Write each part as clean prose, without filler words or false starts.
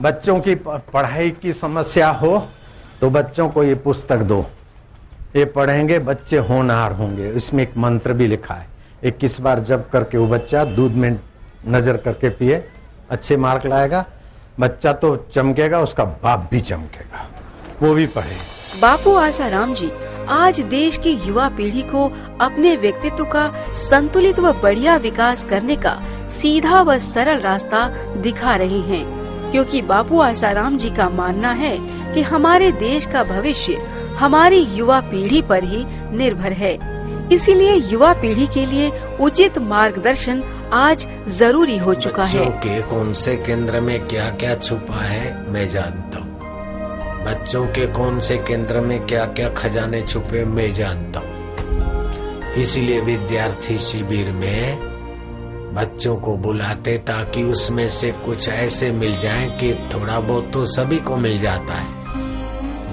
बच्चों की पढ़ाई की समस्या हो तो बच्चों को ये पुस्तक दो, ये पढ़ेंगे बच्चे होनहार होंगे। इसमें एक मंत्र भी लिखा है, 21 बार जप करके वो बच्चा दूध में नजर करके पिए, अच्छे मार्क लाएगा। बच्चा तो चमकेगा, उसका बाप भी चमकेगा, वो भी पढ़े। बापू आसाराम जी आज देश की युवा पीढ़ी को अपने व्यक्तित्व का संतुलित व बढ़िया विकास करने का सीधा व सरल रास्ता दिखा रहे हैं, क्योंकि बापू आसाराम जी का मानना है कि हमारे देश का भविष्य हमारी युवा पीढ़ी पर ही निर्भर है। इसीलिए युवा पीढ़ी के लिए उचित मार्गदर्शन आज जरूरी हो चुका है। बच्चों के कौन से केंद्र में क्या क्या छुपा है मैं जानता हूँ। बच्चों के कौन से केंद्र में क्या क्या खजाने छुपे मैं जानता हूँ। इसीलिए विद्यार्थी शिविर में बच्चों को बुलाते ताकि उसमें से कुछ ऐसे मिल जाए कि थोड़ा बहुत तो सभी को मिल जाता है,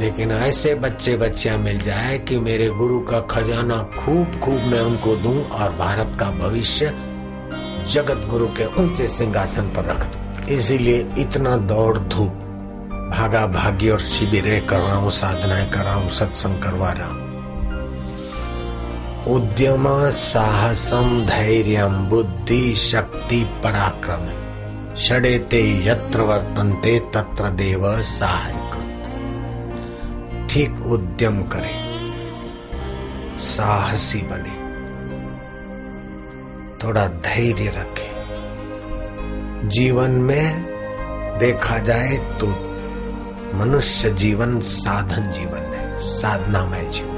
लेकिन ऐसे बच्चे बच्चियां मिल जाए कि मेरे गुरु का खजाना खूब खूब मैं उनको दूं और भारत का भविष्य जगत गुरु के ऊंचे सिंहासन पर रख दूं। इसीलिए इतना दौड़ धूप, भागा भागी और शिविरें कर रहा हूँ, साधनाएं कर रहा हूँ, सत्संग करवा रहा हूँ। उद्यम साहसम धैर्यम बुद्धि शक्ति पराक्रम षडेते यत्र वर्तन्ते तत्र देव सहायकृत। ठीक उद्यम करें, साहसी बने, थोड़ा धैर्य रखें। जीवन में देखा जाए तो मनुष्य जीवन साधन जीवन है, साधनामय जीवन।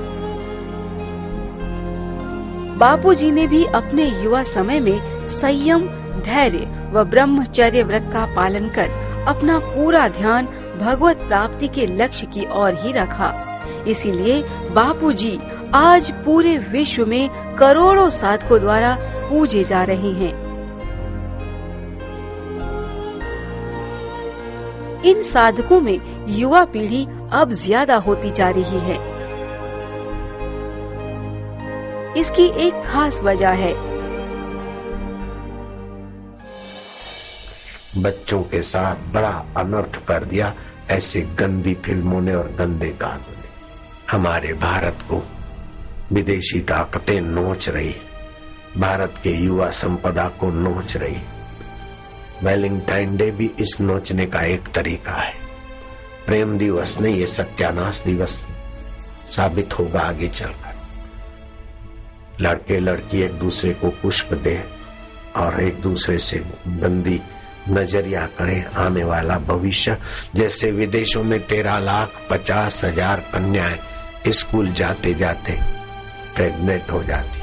बापूजी ने भी अपने युवा समय में संयम, धैर्य व ब्रह्मचर्य व्रत का पालन कर अपना पूरा ध्यान भगवत प्राप्ति के लक्ष्य की ओर ही रखा। इसीलिए बापूजी आज पूरे विश्व में करोड़ों साधकों द्वारा पूजे जा रहे हैं। इन साधकों में युवा पीढ़ी अब ज्यादा होती जा रही है। इसकी एक खास वजह है। बच्चों के साथ बड़ा अनर्थ कर दिया ऐसे गंदी फिल्मों ने और गंदे गानों ने। हमारे भारत को विदेशी ताकतें नोच रही, भारत के युवा संपदा को नोच रही। वैलेंटाइन डे भी इस नोचने का एक तरीका है। प्रेम दिवस नहीं, ये सत्यानाश दिवस साबित होगा आगे चलकर। लड़के लड़की एक दूसरे को पुष्प दे और एक दूसरे से गंदी नजरिया करें। आने वाला भविष्य, जैसे विदेशों में 13,50,000 कन्याएं स्कूल जाते जाते प्रेग्नेंट हो जाती,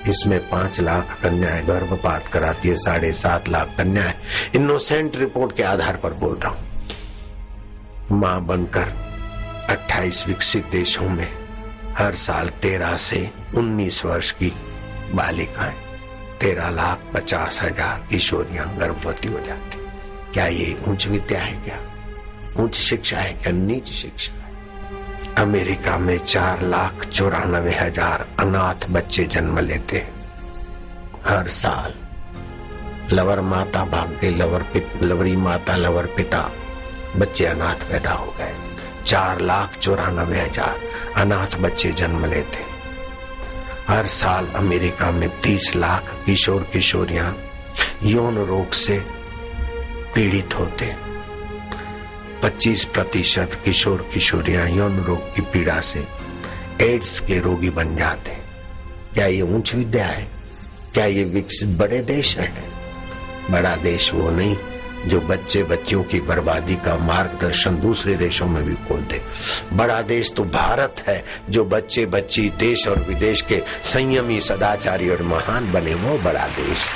इसमें 5 लाख कन्याएं गर्भपात कराती है, 7.5 लाख कन्याएं। इनोसेंट रिपोर्ट के आधार पर बोल रहा हूं। मां बनकर 28 विकसित देशों में हर साल 13 से 19 वर्ष की बालिकाएं, 13,50,000 किशोरियां गर्भवती हो जाती। क्या ये उच्च विद्या है? क्या उच्च शिक्षा है? क्या नीच शिक्षा है? अमेरिका में 4,94,000 अनाथ बच्चे जन्म लेते हैं हर साल। लवर माता भाग गई, लवरी माता, लवर पिता, बच्चे अनाथ पैदा हो गए। 4,94,000 अनाथ बच्चे जन्म लेते। हर साल अमेरिका में 30 लाख किशोर किशोरियां यौन रोग से पीड़ित होते। 25% किशोर किशोरियां यौन रोग की पीड़ा से एड्स के रोगी बन जाते। क्या ये उच्च विद्या है? क्या ये विकसित बड़े देश है? बड़ा देश वो नहीं जो बच्चे बच्चियों की बर्बादी का मार्गदर्शन दूसरे देशों में भी खोल दे। बड़ा देश तो भारत है जो बच्चे बच्ची देश और विदेश के संयमी, सदाचारी और महान बने, वो बड़ा देश।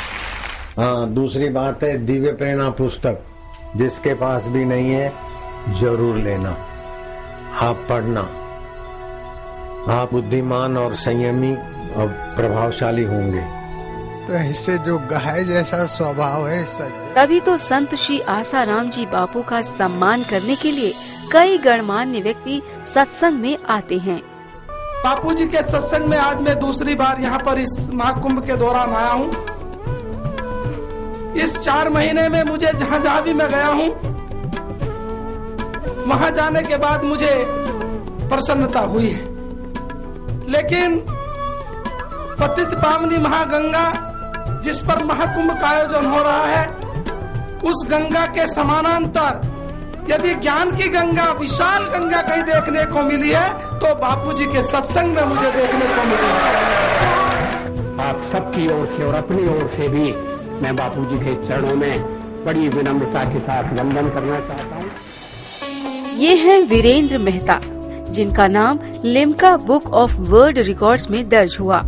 हाँ, दूसरी बात है दिव्य प्रेरणा पुस्तक जिसके पास भी नहीं है जरूर लेना। आप पढ़ना, आप बुद्धिमान और संयमी और प्रभावशाली होंगे। तो इससे जो गाय जैसा स्वभाव है सच। तभी तो संत श्री आसाराम जी बापू का सम्मान करने के लिए कई गणमान्य व्यक्ति सत्संग में आते हैं। बापू जी के सत्संग में आज मैं दूसरी बार यहाँ पर इस महाकुंभ के दौरान आया हूँ। इस 4 महीने में मुझे जहाँ जहाँ भी मैं गया हूँ वहां जाने के बाद मुझे प्रसन्नता हुई है। लेकिन पतित पावनी महागंगा जिस पर महाकुंभ का आयोजन हो रहा है, उस गंगा के समानांतर यदि ज्ञान की गंगा, विशाल गंगा कहीं देखने को मिली है तो बापूजी के सत्संग में मुझे देखने को मिली है। आप सबकी ओर से और अपनी ओर से भी मैं बापूजी के चरणों में बड़ी विनम्रता के साथ वंदन करना चाहता हूँ। ये हैं वीरेंद्र मेहता, जिनका नाम Limca book of world records में दर्ज हुआ,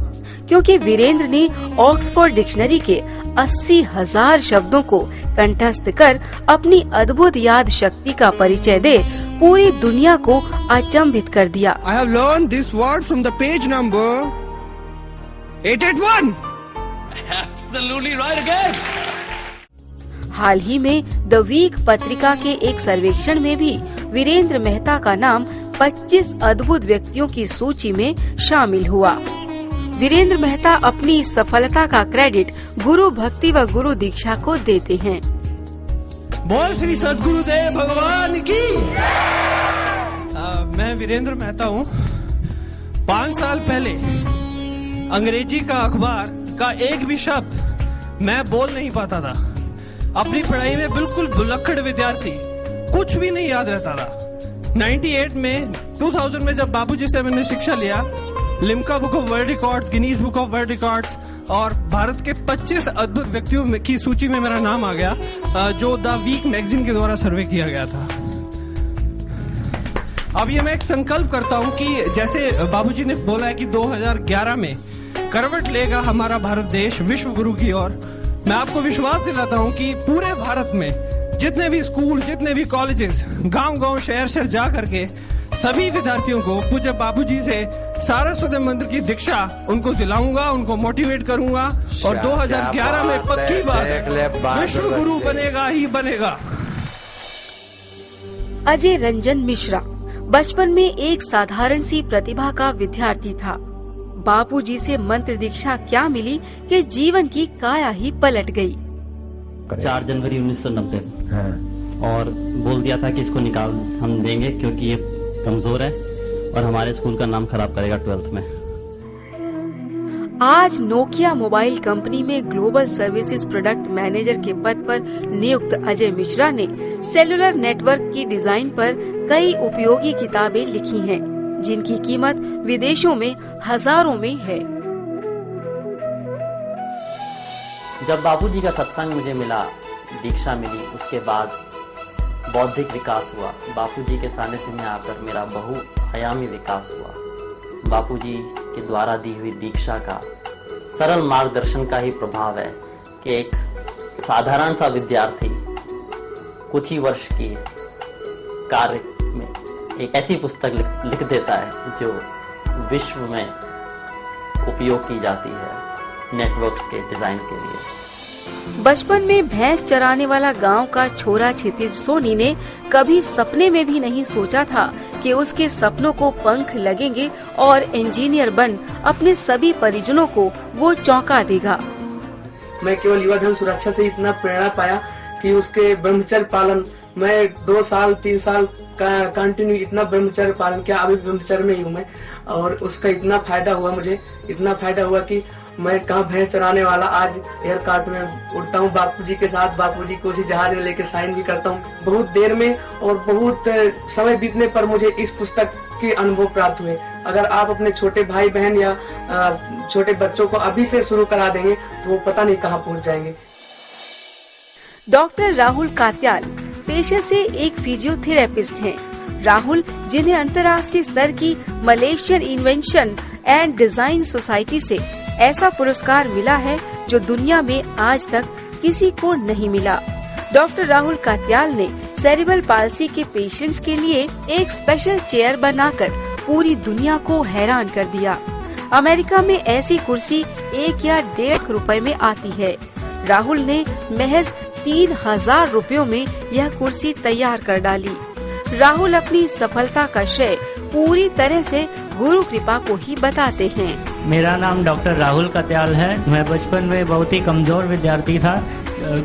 क्योंकि वीरेंद्र ने ऑक्सफोर्ड डिक्शनरी के 80,000 शब्दों को कंठस्थ कर अपनी अद्भुत याद शक्ति का परिचय दे पूरी दुनिया को अचंभित कर दिया। I have learned this word from the page number 881. Absolutely right again. हाल ही में द वीक पत्रिका के एक सर्वेक्षण में भी वीरेंद्र मेहता का नाम 25 अद्भुत व्यक्तियों की सूची में शामिल हुआ। वीरेंद्र मेहता अपनी इस सफलता का क्रेडिट गुरु भक्ति व गुरु दीक्षा को देते हैं। बोल श्री सद्गुरुदेव भगवान की। मैं वीरेंद्र मेहता हूँ। 5 साल पहले अंग्रेजी का अखबार का एक भी शब्द मैं बोल नहीं पाता था। अपनी पढ़ाई में बिल्कुल भुलक्कड़ विद्यार्थी, कुछ भी नहीं याद रहता था। 98 में 2000 में जब बापूजी से मैंने शिक्षा लिया, Limca book of world records, Guinness book of world records और भारत के 25 अद्भुत व्यक्तियों की सूची में मेरा नाम आ गया, जो द वीक मैगजीन के द्वारा सर्वे किया गया था। अब ये मैं एक संकल्प करता हूँ कि जैसे बाबूजी ने बोला है कि 2011 में करवट लेगा हमारा भारत देश विश्व गुरु की ओर, मैं आपको विश्वास दिलाता हूँ कि पूरे भारत में जितने भी स्कूल, जितने भी कॉलेजेस, गांव-गांव, शहर-शहर जा करके सभी विद्यार्थियों को पूज्य बापूजी से सारस्वत मंत्र की दीक्षा उनको दिलाऊंगा, उनको मोटिवेट करूंगा और 2011 में पक्की बात विश्व गुरु बनेगा ही बनेगा। अजय रंजन मिश्रा बचपन में एक साधारण सी प्रतिभा का विद्यार्थी था। बापूजी से मंत्र दीक्षा क्या मिली कि जीवन की काया ही पलट गई। 4 जनवरी 1990 और बोल दिया था कि इसको निकाल हम देंगे क्योंकि ये कमजोर है और हमारे स्कूल का नाम खराब करेगा 12th में। आज नोकिया मोबाइल कंपनी में ग्लोबल सर्विसेज प्रोडक्ट मैनेजर के पद पर नियुक्त अजय मिश्रा ने सेलुलर नेटवर्क की डिजाइन पर कई उपयोगी किताबें लिखी हैं, जिनकी कीमत विदेशों में हजारों में है। जब बापूजी का सत्संग मुझे मिला, दीक्षा मिली, उसके बाद बौद्धिक विकास हुआ। बापूजी के सानिध्य में आकर मेरा बहुआयामी विकास हुआ। बापूजी के द्वारा दी हुई दीक्षा का सरल मार्गदर्शन का ही प्रभाव है कि एक साधारण सा विद्यार्थी कुछ ही वर्ष की कार्य में एक ऐसी पुस्तक लिख देता है जो विश्व में उपयोग की जाती है नेटवर्क्स के डिजाइन के लिए। बचपन में भैंस चराने वाला गांव का छोरा क्षितिज सोनी ने कभी सपने में भी नहीं सोचा था कि उसके सपनों को पंख लगेंगे और इंजीनियर बन अपने सभी परिजनों को वो चौंका देगा। मैं केवल युवा धन सुरक्षा से इतना प्रेरणा पाया कि उसके ब्रह्मचर्य पालन, मैं 2 साल 3 साल का कंटिन्यू इतना ब्रह्मचर्य पालन किया। अभी ब्रह्मचर्य में ही हूँ मैं, और उसका इतना फायदा हुआ मुझे, इतना फायदा हुआ कि मैं कहाँ भैंस चराने वाला आज एयरकार्ट में उड़ता हूँ बापूजी के साथ, बापूजी को उसी जहाज में लेके साइन भी करता हूँ। बहुत देर में और बहुत समय बीतने पर मुझे इस पुस्तक के अनुभव प्राप्त हुए। अगर आप अपने छोटे भाई बहन या छोटे बच्चों को अभी से शुरू करा देंगे तो वो पता नहीं कहाँ पहुँच जाएंगे। डॉक्टर राहुल कात्याल पेशे से एक फिजियोथेरेपिस्ट हैं। राहुल, जिन्हें अंतर्राष्ट्रीय स्तर की Malaysian invention and design society से ऐसा पुरस्कार मिला है जो दुनिया में आज तक किसी को नहीं मिला। डॉक्टर राहुल कात्याल ने सेरिब्रल पाल्सी के पेशेंट्स के लिए एक स्पेशल चेयर बनाकर पूरी दुनिया को हैरान कर दिया। अमेरिका में ऐसी कुर्सी 1 या 1.5 रुपए में आती है। राहुल ने महज 3000 रुपयों में यह कुर्सी तैयार कर डाली। राहुल अपनी सफलता का श्रेय पूरी तरह से गुरु कृपा को ही बताते हैं। मेरा नाम डॉक्टर राहुल कत्याल है। मैं बचपन में बहुत ही कमज़ोर विद्यार्थी था।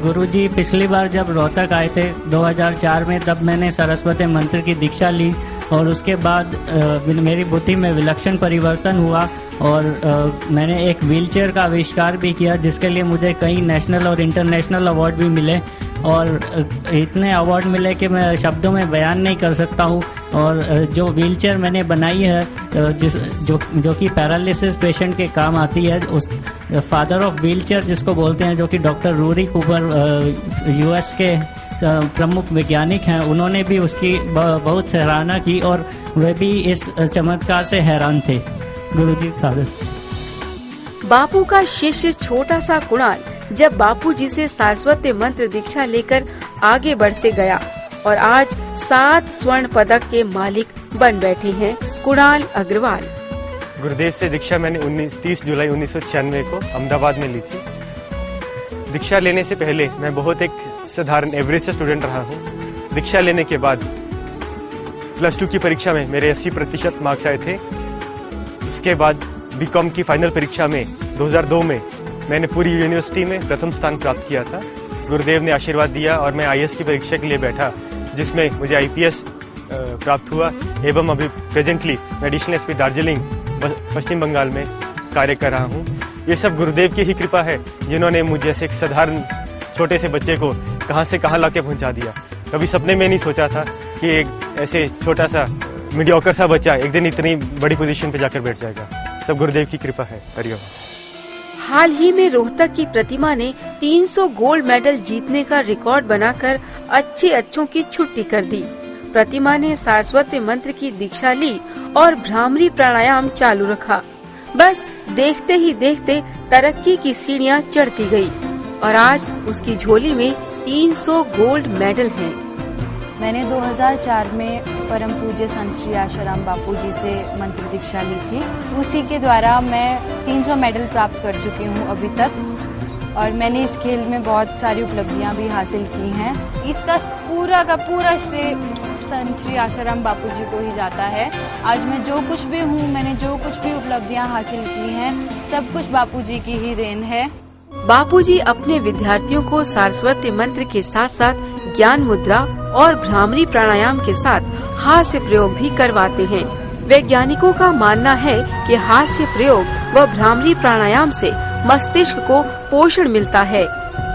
गुरुजी पिछली बार जब रोहतक आए थे 2004 में, तब मैंने सरस्वती मंत्र की दीक्षा ली और उसके बाद मेरी बुद्धि में विलक्षण परिवर्तन हुआ और मैंने एक व्हीलचेयर का आविष्कार भी किया, जिसके लिए मुझे कई नेशनल और इंटरनेशनल अवार्ड भी मिले और इतने अवार्ड मिले कि मैं शब्दों में बयान नहीं कर सकता हूँ। और जो व्हीलचेयर मैंने बनाई है जो कि पैरालिसिस पेशेंट के काम आती है, उस फादर ऑफ व्हीलचेयर जिसको बोलते हैं, जो कि डॉक्टर रूरी कूपर यूएस के प्रमुख वैज्ञानिक हैं, उन्होंने भी उसकी बहुत सराहना की और वे भी इस चमत्कार से हैरान थे। गुरुजी साहब। बापू का शिष्य छोटा सा कुणाल जब बापूजी से सारस्वत मंत्र दीक्षा लेकर आगे बढ़ते गया और आज 7 स्वर्ण पदक के मालिक बन बैठे हैं कुणाल अग्रवाल। गुरुदेव से दीक्षा मैंने 30 जुलाई 1996 को अहमदाबाद में ली थी। दीक्षा लेने से पहले मैं बहुत एक साधारण एवरेज से स्टूडेंट रहा हूँ। दीक्षा लेने के बाद +2 की परीक्षा में मेरे 80% मार्क्स आए थे। इसके बाद बीकॉम की फाइनल परीक्षा में 2002 में मैंने पूरी यूनिवर्सिटी में प्रथम स्थान प्राप्त किया था। गुरुदेव ने आशीर्वाद दिया और मैं आईएएस की परीक्षा के लिए बैठा, जिसमें मुझे आईपीएस प्राप्त हुआ एवं अभी प्रेजेंटली मैं एडिशनल एसपी दार्जिलिंग पश्चिम बंगाल में कार्य कर रहा हूँ। ये सब गुरुदेव की ही कृपा है, जिन्होंने मुझे ऐसे एक साधारण छोटे से बच्चे को कहाँ से कहाँ लाके पहुँचा दिया। कभी सपने में नहीं सोचा था कि एक ऐसे छोटा सा मीडियोकर सा बच्चा एक दिन इतनी बड़ी पोजीशन पे जाकर बैठ जाएगा। सब गुरुदेव की कृपा है। हरिओम। हाल ही में रोहतक की प्रतिमा ने 300 गोल्ड मेडल जीतने का रिकॉर्ड बनाकर अच्छों की छुट्टी कर दी। प्रतिमा ने सारस्वत मंत्र की दीक्षा ली और भ्रामरी प्राणायाम चालू रखा। बस देखते ही देखते तरक्की की सीढ़ियां चढ़ती गई और आज उसकी झोली में 300 गोल्ड मेडल हैं। मैंने 2004 में परम पूज्य संत श्री आशाराम बापू जी से मंत्र दीक्षा ली थी। उसी के द्वारा मैं 300 मेडल प्राप्त कर चुकी हूँ अभी तक और मैंने इस खेल में बहुत सारी उपलब्धियाँ भी हासिल की हैं। इसका पूरा का पूरा श्रेय संत श्री आशाराम बापू जी को ही जाता है। आज मैं जो कुछ भी हूँ, मैंने जो कुछ भी उपलब्धियाँ हासिल की हैं, सब कुछ बापू जी की ही देन है। बापूजी अपने विद्यार्थियों को सारस्वत मंत्र के साथ साथ ज्ञान मुद्रा और भ्रामरी प्राणायाम के साथ हास्य प्रयोग भी करवाते हैं। वैज्ञानिकों का मानना है कि हास्य प्रयोग व भ्रामरी प्राणायाम से मस्तिष्क को पोषण मिलता है।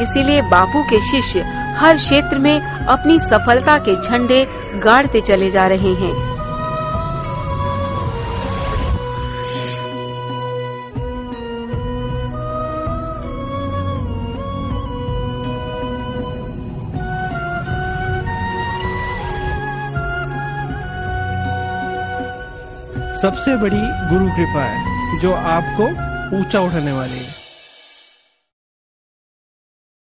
इसीलिए बापू के शिष्य हर क्षेत्र में अपनी सफलता के झंडे गाड़ते चले जा रहे हैं। सबसे बड़ी गुरु कृपा है जो आपको ऊंचा उठाने वाली है।